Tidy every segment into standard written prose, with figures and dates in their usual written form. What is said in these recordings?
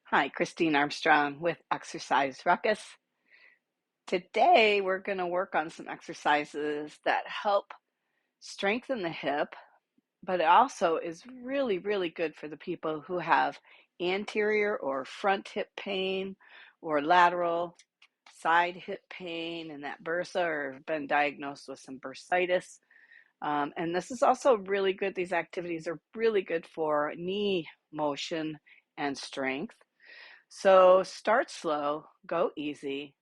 Hi, Christine Armstrong with Exercise Ruckus. Today we're going to work on some exercises that help strengthen the hip, but it also is really, really good for the people who have anterior or front hip pain or lateral side hip pain and that bursa or have been diagnosed with some bursitis. And this is also really good. These activities are really good for knee motion and strength. So start slow, go easy,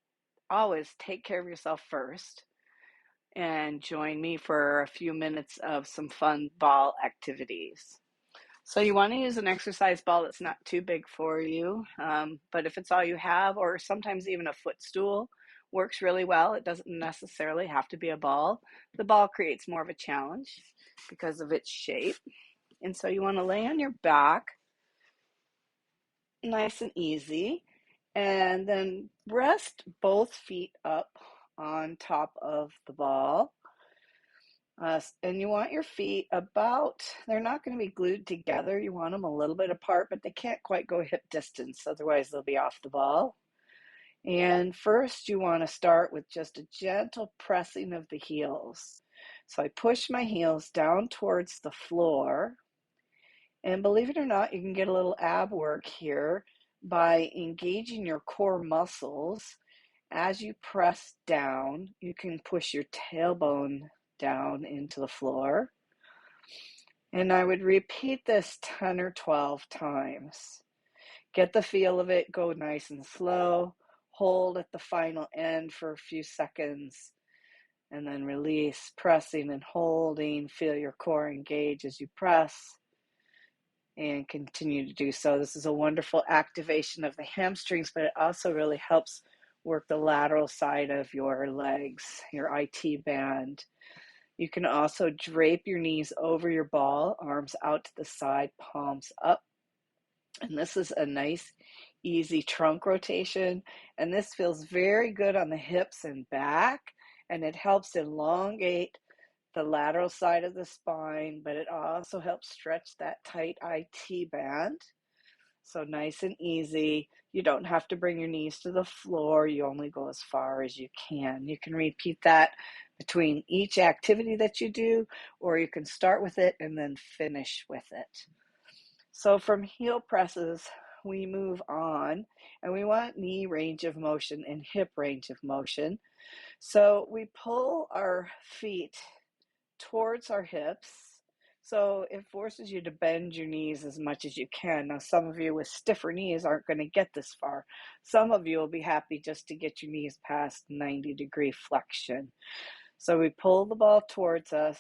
always take care of yourself first, and join me for a few minutes of some fun ball activities. So you want to use an exercise ball that's not too big for you, but if it's all you have, or sometimes even a footstool works really well. It doesn't necessarily have to be a ball. The ball creates more of a challenge because of its shape. And so you want to lay on your back nice and easy. And then rest both feet up on top of the ball. And you want your feet about, they're not going to be glued together. You want them a little bit apart, but they can't quite go hip distance. Otherwise, they'll be off the ball. And first, you want to start with just a gentle pressing of the heels. So I push my heels down towards the floor. And believe it or not, you can get a little ab work here by engaging your core muscles. As you press down, you can push your tailbone down into the floor. And I would repeat this 10 or 12 times. Get the feel of it, go nice and slow. Hold at the final end for a few seconds and then release, pressing and holding. Feel your core engage as you press and continue to do so. This is a wonderful activation of the hamstrings, but it also really helps work the lateral side of your legs, your IT band. You can also drape your knees over your ball, arms out to the side, palms up. And this is a nice, easy trunk rotation. And this feels very good on the hips and back, and it helps elongate the lateral side of the spine, but it also helps stretch that tight IT band. So nice and easy. You don't have to bring your knees to the floor. You only go as far as you can. You can repeat that between each activity that you do, or you can start with it and then finish with it. So from heel presses, we move on, and we want knee range of motion and hip range of motion. So we pull our feet towards our hips. So it forces you to bend your knees as much as you can. Now, some of you with stiffer knees aren't going to get this far. Some of you will be happy just to get your knees past 90-degree flexion. So we pull the ball towards us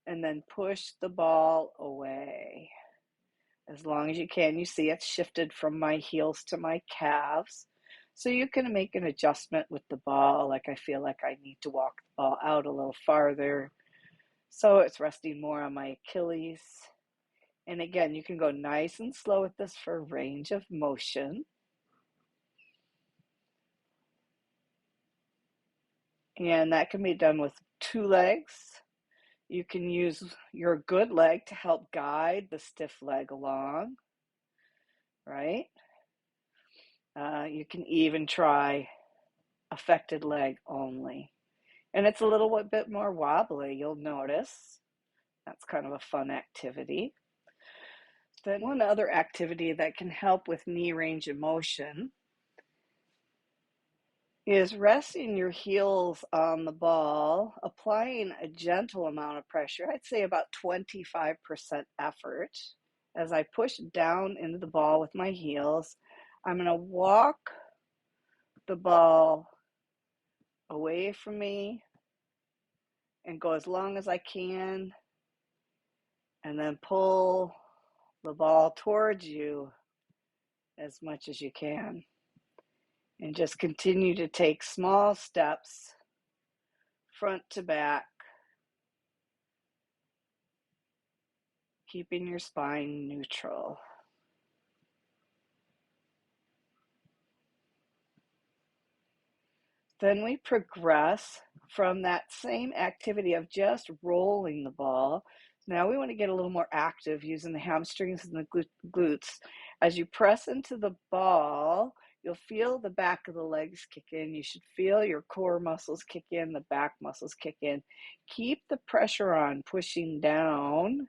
and then push the ball away. As long as you can, you see it's shifted from my heels to my calves. So you can make an adjustment with the ball, like I feel like I need to walk the ball out a little farther. So it's resting more on my Achilles. And again, you can go nice and slow with this for range of motion. And that can be done with two legs. You can use your good leg to help guide the stiff leg along, right? You can even try affected leg only. And it's a little bit more wobbly, you'll notice. That's kind of a fun activity. Then one other activity that can help with knee range of motion is resting your heels on the ball, applying a gentle amount of pressure, I'd say about 25% effort. As I push down into the ball with my heels, I'm going to walk the ball away from me and go as long as I can, and then pull the ball towards you as much as you can. And just continue to take small steps front to back, keeping your spine neutral. Then we progress from that same activity of just rolling the ball. Now we want to get a little more active using the hamstrings and the glutes. As you press into the ball, you'll feel the back of the legs kick in. You should feel your core muscles kick in, the back muscles kick in. Keep the pressure on, pushing down.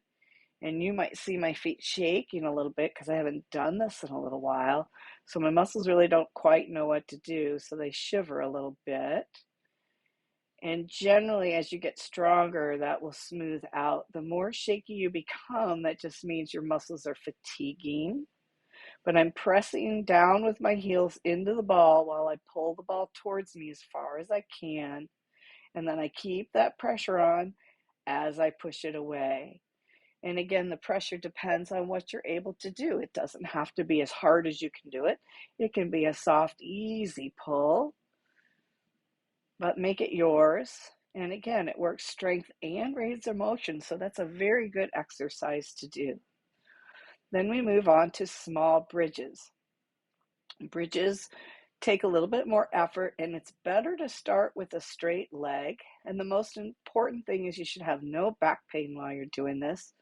And you might see my feet shaking a little bit because I haven't done this in a little while. So my muscles really don't quite know what to do, so they shiver a little bit. And generally, as you get stronger, that will smooth out. The more shaky you become, that just means your muscles are fatiguing. But I'm pressing down with my heels into the ball while I pull the ball towards me as far as I can. And then I keep that pressure on as I push it away. And again, the pressure depends on what you're able to do. It doesn't have to be as hard as you can do it. It can be a soft, easy pull, but make it yours. And again, it works strength and range of motion, so that's a very good exercise to do. Then we move on to small bridges. Bridges take a little bit more effort, and it's better to start with a straight leg. And the most important thing is you should have no back pain while you're doing this.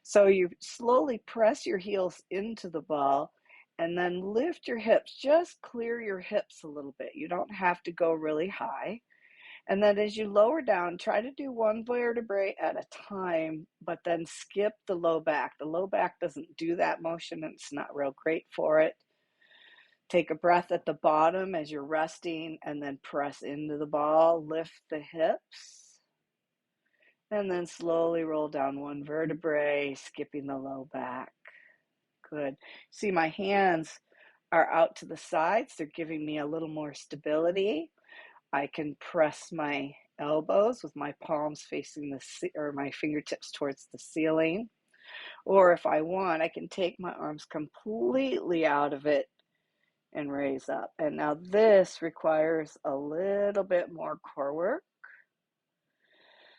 So you slowly press your heels into the ball and then lift your hips. Just clear your hips a little bit. You don't have to go really high. And then as you lower down, try to do one vertebrae at a time, but then skip the low back. The low back doesn't do that motion, and it's not real great for it. Take a breath at the bottom as you're resting, and then press into the ball. Lift the hips, and then slowly roll down one vertebrae, skipping the low back. Good. See, my hands are out to the sides. They're giving me a little more stability. I can press my elbows with my palms facing my fingertips towards the ceiling. Or if I want, I can take my arms completely out of it and raise up. And now this requires a little bit more core work.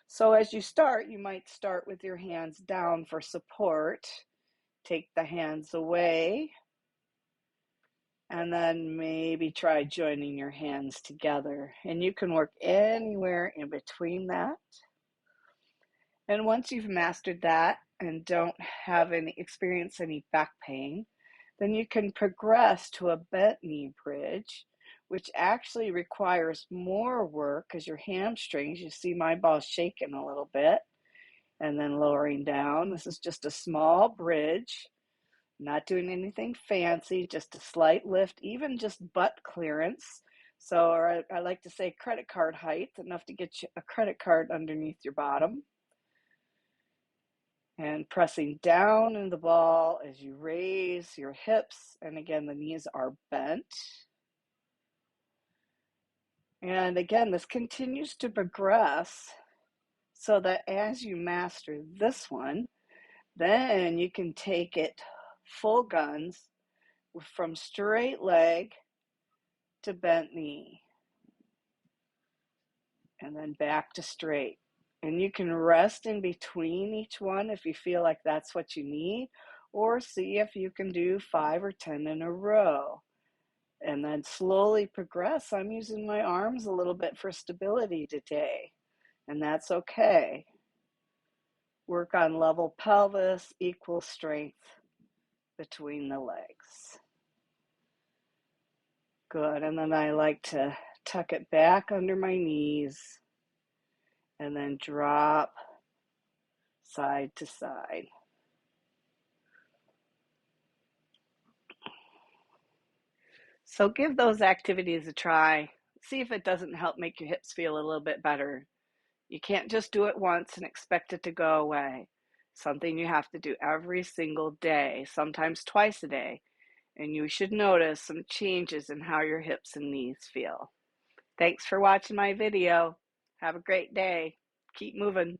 So as you start, you might start with your hands down for support. Take the hands away. And then maybe try joining your hands together. And you can work anywhere in between that. And once you've mastered that and don't have experience any back pain, then you can progress to a bent knee bridge, which actually requires more work because your hamstrings, you see my ball shaking a little bit, and then lowering down. This is just a small bridge. Not doing anything fancy, just a slight lift, even just butt clearance. So, or I like to say credit card height, enough to get you a credit card underneath your bottom. And pressing down in the ball as you raise your hips. And again, the knees are bent. And again, this continues to progress so that as you master this one, then you can take it full guns from straight leg to bent knee, and then back to straight. And you can rest in between each one if you feel like that's what you need, or see if you can do 5 or 10 in a row. And then slowly progress. I'm using my arms a little bit for stability today, and that's okay. Work on level pelvis, equal strength between the legs. Good. And then I like to tuck it back under my knees and then drop side to side. So give those activities a try. See if it doesn't help make your hips feel a little bit better. You can't just do it once and expect it to go away. Something you have to do every single day, sometimes twice a day. And you should notice some changes in how your hips and knees feel. Thanks for watching my video. Have a great day. Keep moving.